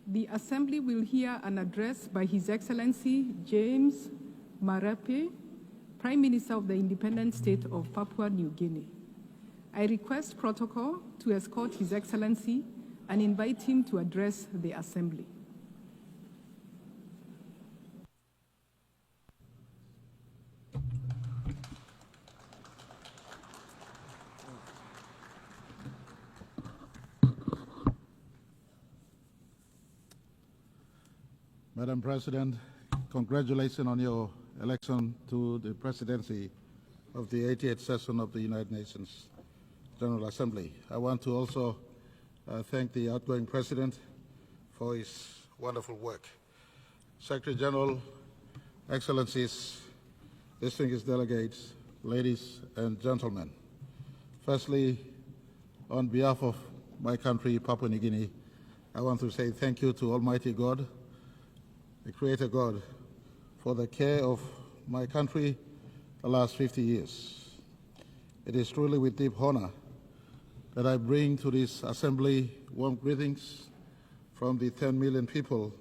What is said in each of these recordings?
The Assembly will hear an address by His Excellency James Marape, Prime Minister of the Independent State of Papua New Guinea. I request protocol to escort His Excellency and invite him to address the Assembly. Madam President, congratulations on your election to the presidency of the 88th session of the United Nations General Assembly. I want to also thank the outgoing president for his wonderful work. Secretary General, Excellencies, distinguished delegates, ladies and gentlemen. Firstly, on behalf of my country, Papua New Guinea, I want to say thank you to Almighty God, the Creator God, for the care of my country the last 50 years. It is truly with deep honor that I bring to this assembly warm greetings from the 10 million people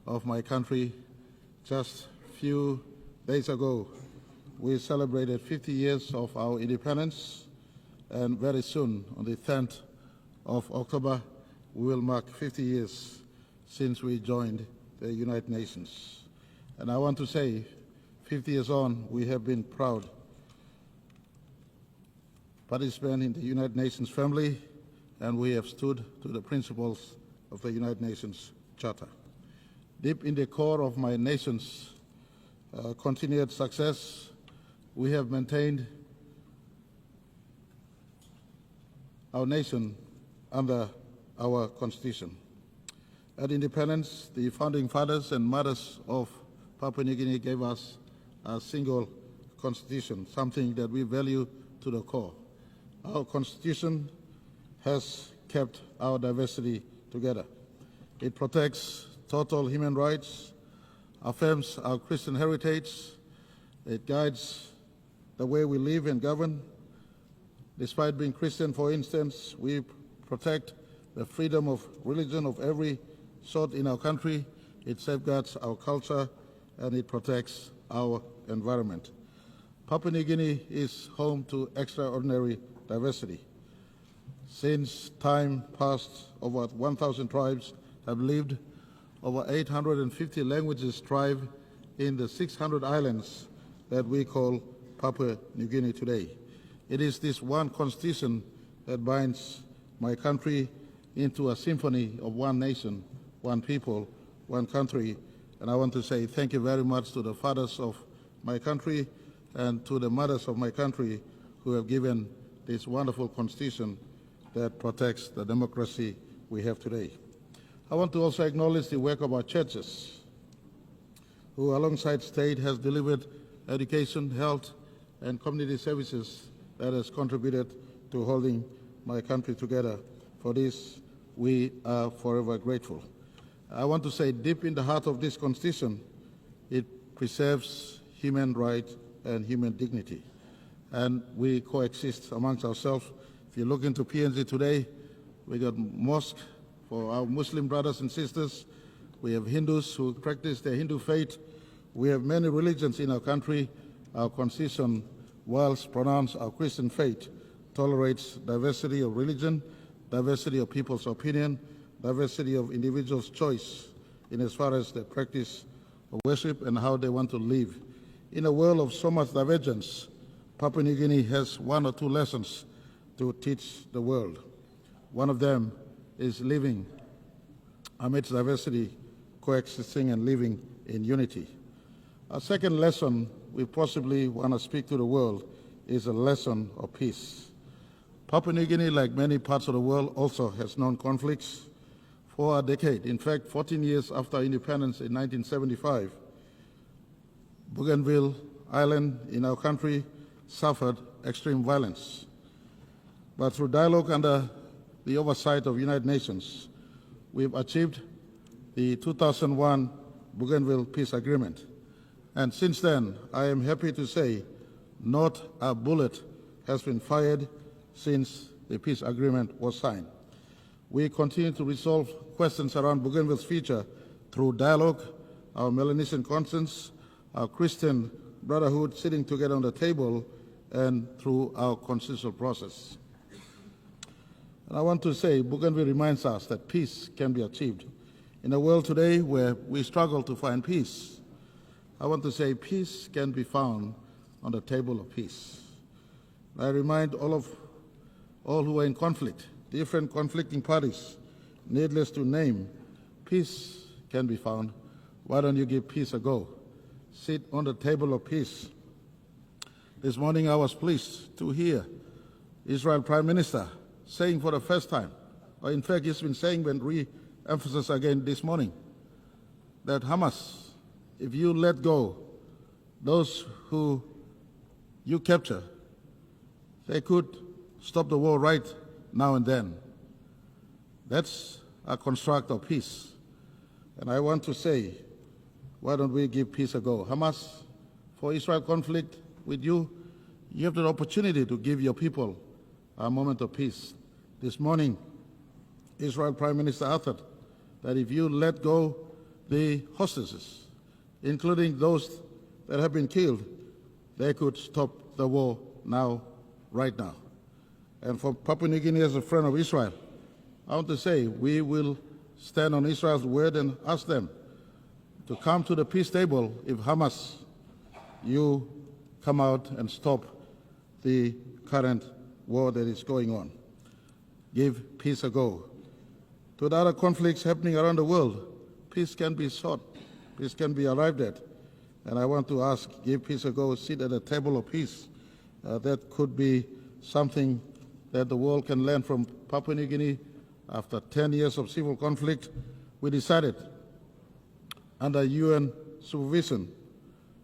of my country. Just a few days ago, we celebrated 50 years of our independence, and very soon, on the 10th of October, we will mark 50 years since we joined the United Nations. And I want to say, 50 years on, we have been proud participants in the United Nations family, and we have stood to the principles of the United Nations Charter. Deep in the core of my nation's continued success, we have maintained our nation under our Constitution. At independence, the founding fathers and mothers of Papua New Guinea gave us a single constitution, something that we value to the core. Our constitution has kept our diversity together. It protects total human rights, affirms our Christian heritage, it guides the way we live and govern. Despite being Christian, for instance, we protect the freedom of religion of every sort in our country. It safeguards our culture and it protects our environment. Papua New Guinea is home to extraordinary diversity. Since time past, over 1,000 tribes have lived, over 850 languages thrive in the 600 islands that we call Papua New Guinea today. It is this one constitution that binds my country into a symphony of one nation, one people, one country. And I want to say thank you very much to the fathers of my country and to the mothers of my country who have given this wonderful constitution that protects the democracy we have today. I want to also acknowledge the work of our churches, who alongside state has delivered education, health, and community services that has contributed to holding my country together. For this, we are forever grateful. I want to say deep in the heart of this Constitution, it preserves human rights and human dignity. And we coexist amongst ourselves. If you look into PNG today, we got mosque for our Muslim brothers and sisters. We have Hindus who practice their Hindu faith. We have many religions in our country. Our Constitution, whilst pronounced our Christian faith, tolerates diversity of religion, diversity of people's opinion, diversity of individuals' choice in as far as the practice of worship and how they want to live. In a world of so much divergence, Papua New Guinea has one or two lessons to teach the world. One of them is living amidst diversity, coexisting and living in unity. A second lesson we possibly want to speak to the world is a lesson of peace. Papua New Guinea, like many parts of the world, also has known conflicts for a decade. In fact, 14 years after independence in 1975, Bougainville Island in our country suffered extreme violence. But through dialogue under the oversight of United Nations, we've achieved the 2001 Bougainville Peace Agreement. And since then, I am happy to say not a bullet has been fired since the peace agreement was signed. We continue to resolve questions around Bougainville's future through dialogue, our Melanesian conscience, our Christian brotherhood sitting together on the table, and through our consensual process. And I want to say, Bougainville reminds us that peace can be achieved. In a world today where we struggle to find peace, I want to say peace can be found on the table of peace. I remind all who are in conflict, different conflicting parties, needless to name, peace can be found. Why don't you give peace a go? Sit on the table of peace. This morning I was pleased to hear Israel Prime Minister saying for the first time, or in fact he's been saying when re-emphasized again this morning, that Hamas, if you let go those who you capture, they could stop the war right now and then. That's a construct of peace. And I want to say, why don't we give peace a go? Hamas, for Israel conflict with you, you have the opportunity to give your people a moment of peace. This morning, Israel Prime Minister uttered that if you let go the hostages, including those that have been killed, they could stop the war now, right now. And for Papua New Guinea as a friend of Israel, I want to say we will stand on Israel's word and ask them to come to the peace table if Hamas, you come out and stop the current war that is going on. Give peace a go. To the other conflicts happening around the world, peace can be sought, peace can be arrived at. And I want to ask, give peace a go, sit at the table of peace. That could be something that the world can learn from Papua New Guinea. After 10 years of civil conflict, we decided under UN supervision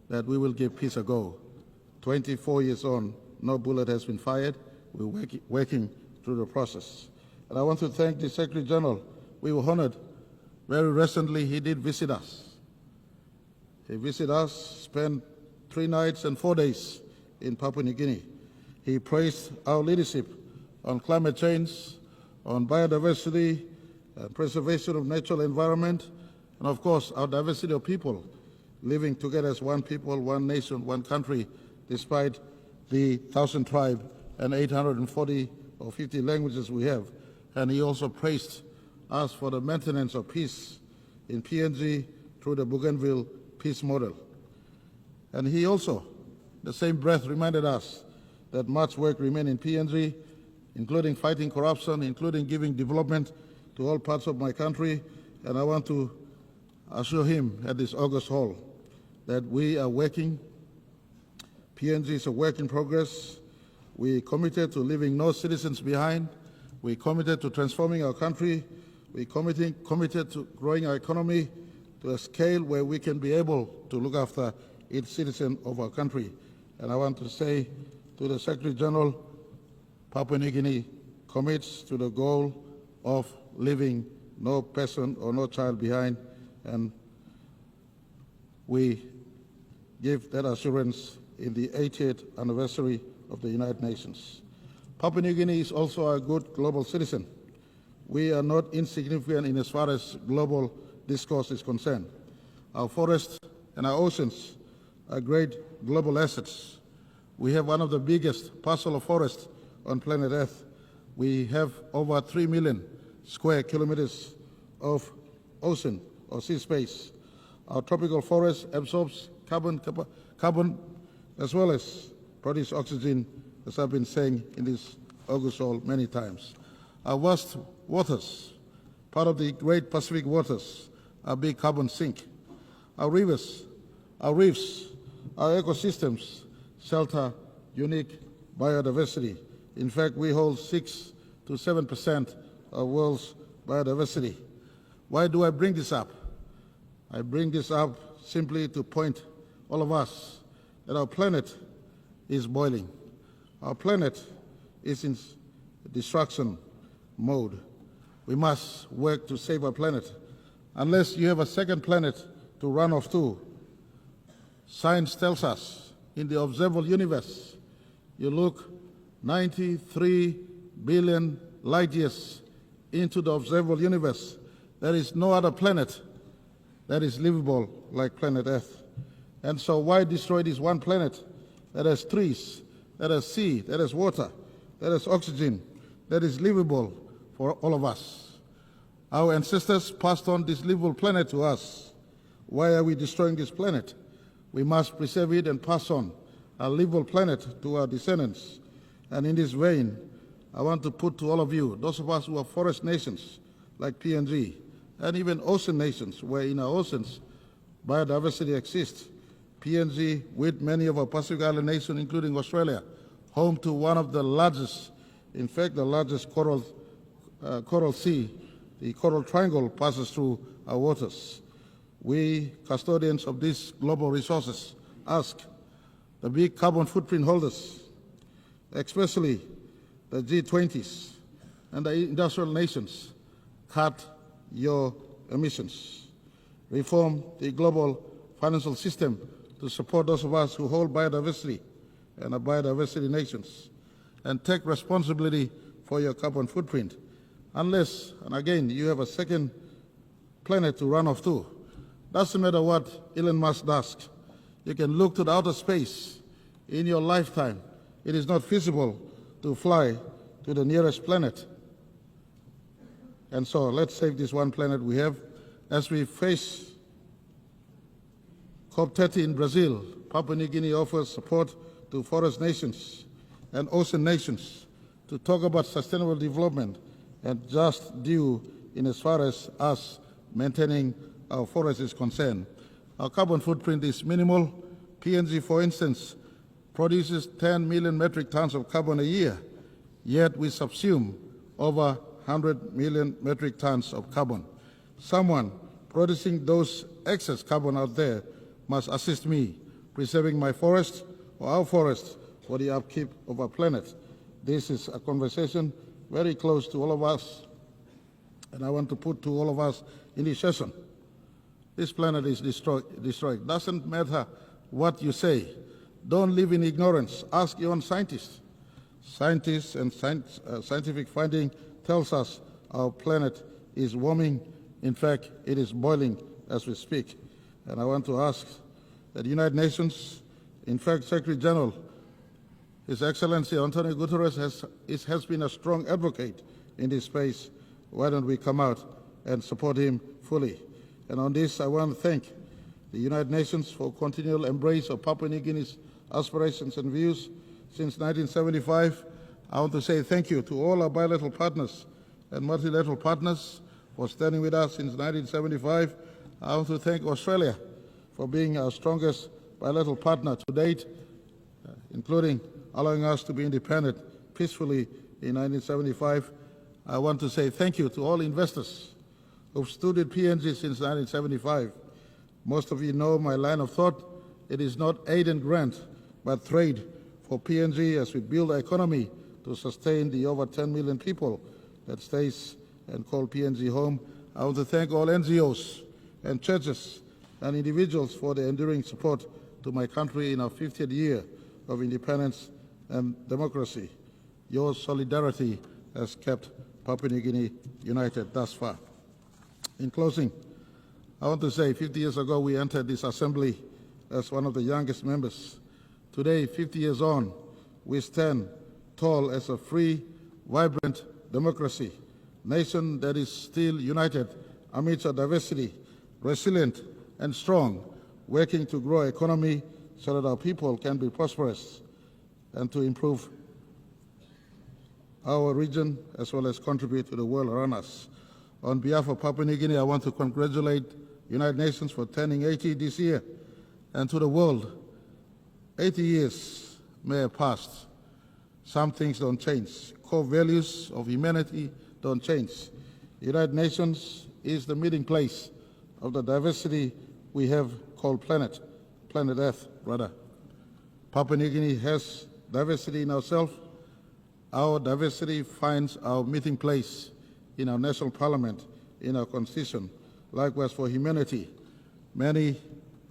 that we will give peace a go. 24 years on, no bullet has been fired. We're working through the process. And I want to thank the Secretary General. We were honored. Very recently, he did visit us. He visited us, spent 3 nights and 4 days in Papua New Guinea. He praised our leadership on climate change, on biodiversity, preservation of natural environment, and of course, our diversity of people living together as one people, one nation, one country, despite the 1,000 tribes and 840 or 50 languages we have. And he also praised us for the maintenance of peace in PNG through the Bougainville peace model. And he also, the same breath, reminded us that much work remains in PNG, including fighting corruption, including giving development to all parts of my country. And I want to assure him at this August hall that we are working. PNG is a work in progress. We committed to leaving no citizens behind. We committed to transforming our country. We committed to growing our economy to a scale where we can be able to look after each citizen of our country. And I want to say to the Secretary General, Papua New Guinea commits to the goal of leaving no person or no child behind, and we give that assurance in the 80th anniversary of the United Nations. Papua New Guinea is also a good global citizen. We are not insignificant in as far as global discourse is concerned. Our forests and our oceans are great global assets. We have one of the biggest parcel of forest on planet Earth. We have over 3 million square kilometers of ocean or sea space. Our tropical forest absorbs carbon as well as produce oxygen, as I've been saying in this August hall many times. Our vast waters, part of the great Pacific waters, are big carbon sink. Our rivers, our reefs, our ecosystems shelter unique biodiversity. In fact, we hold 6 to 7% of world's biodiversity. Why do I bring this up? I bring this up simply to point all of us that our planet is boiling. Our planet is in destruction mode. We must work to save our planet. Unless you have a second planet to run off to, science tells us in the observable universe, you look 93 billion light years into the observable universe, there is no other planet that is livable like planet Earth. And so why destroy this one planet that has trees, that has sea, that has water, that has oxygen, that is livable for all of us? Our ancestors passed on this livable planet to us. Why are we destroying this planet? We must preserve it and pass on a livable planet to our descendants. And in this vein, I want to put to all of you, those of us who are forest nations like PNG, and even ocean nations, where in our oceans biodiversity exists. PNG, with many of our Pacific Island nations, including Australia, home to one of the largest, in fact, the largest coral sea, the Coral Triangle passes through our waters. We, custodians of these global resources, ask the big carbon footprint holders, especially the G20s and the industrial nations, cut your emissions. Reform the global financial system to support those of us who hold biodiversity and are biodiversity nations, and take responsibility for your carbon footprint. Unless, and again, you have a second planet to run off to. Doesn't matter what Elon Musk does. You can look to the outer space in your lifetime. It is not feasible to fly to the nearest planet. And so let's save this one planet we have. As we face COP30 in Brazil, Papua New Guinea offers support to forest nations and ocean nations to talk about sustainable development and just due in as far as us maintaining our forests is concerned. Our carbon footprint is minimal. PNG, for instance, produces 10 million metric tons of carbon a year, yet we subsume over 100 million metric tons of carbon. Someone producing those excess carbon out there must assist me preserving my forest or our forest for the upkeep of our planet. This is a conversation very close to all of us, and I want to put to all of us in this session. This planet is destroyed. Doesn't matter what you say. Don't live in ignorance. Ask your own scientists. Scientists and scientific finding tells us our planet is warming. In fact, it is boiling as we speak. And I want to ask that the United Nations, in fact, Secretary General, His Excellency Antonio Guterres has been a strong advocate in this space. Why don't we come out and support him fully? And on this, I want to thank the United Nations for continual embrace of Papua New Guinea's aspirations and views since 1975. I want to say thank you to all our bilateral partners and multilateral partners for standing with us since 1975. I want to thank Australia for being our strongest bilateral partner to date, including allowing us to be independent peacefully in 1975. I want to say thank you to all investors who've stood with PNG since 1975. Most of you know my line of thought. It is not aid and grant, but trade for PNG as we build our economy to sustain the over 10 million people that stays and call PNG home. I want to thank all NGOs and churches and individuals for their enduring support to my country in our 50th year of independence and democracy. Your solidarity has kept Papua New Guinea united thus far. In closing, I want to say 50 years ago we entered this assembly as one of the youngest members. Today, 50 years on, we stand tall as a free, vibrant democracy, nation that is still united amidst our diversity, resilient and strong, working to grow our economy so that our people can be prosperous and to improve our region as well as contribute to the world around us. On behalf of Papua New Guinea, I want to congratulate United Nations for turning 80 this year, and to the world, 80 years may have passed. Some things don't change. Core values of humanity don't change. United Nations is the meeting place of the diversity we have called planet Earth, rather. Papua New Guinea has diversity in ourselves. Our diversity finds our meeting place in our national parliament, in our constitution. Likewise for humanity. Many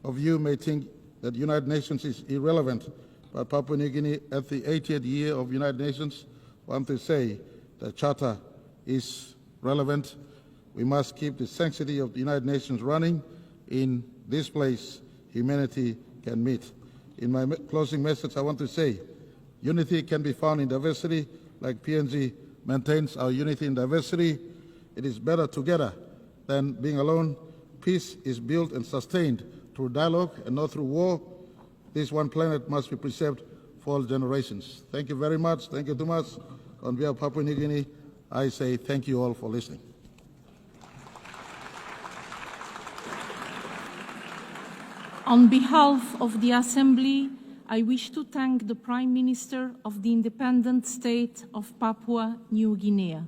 of you may think that the United Nations is irrelevant, but Papua New Guinea at the 80th year of United Nations, I want to say the Charter is relevant. We must keep the sanctity of the United Nations running. In this place, humanity can meet. In my closing message, I want to say, unity can be found in diversity, like PNG maintains our unity in diversity. It is better together than being alone. Peace is built and sustained through dialogue and not through war. This one planet must be preserved for all generations. Thank you very much. Thank you too much. On behalf of Papua New Guinea, I say thank you all for listening. On behalf of the Assembly, I wish to thank the Prime Minister of the Independent State of Papua New Guinea.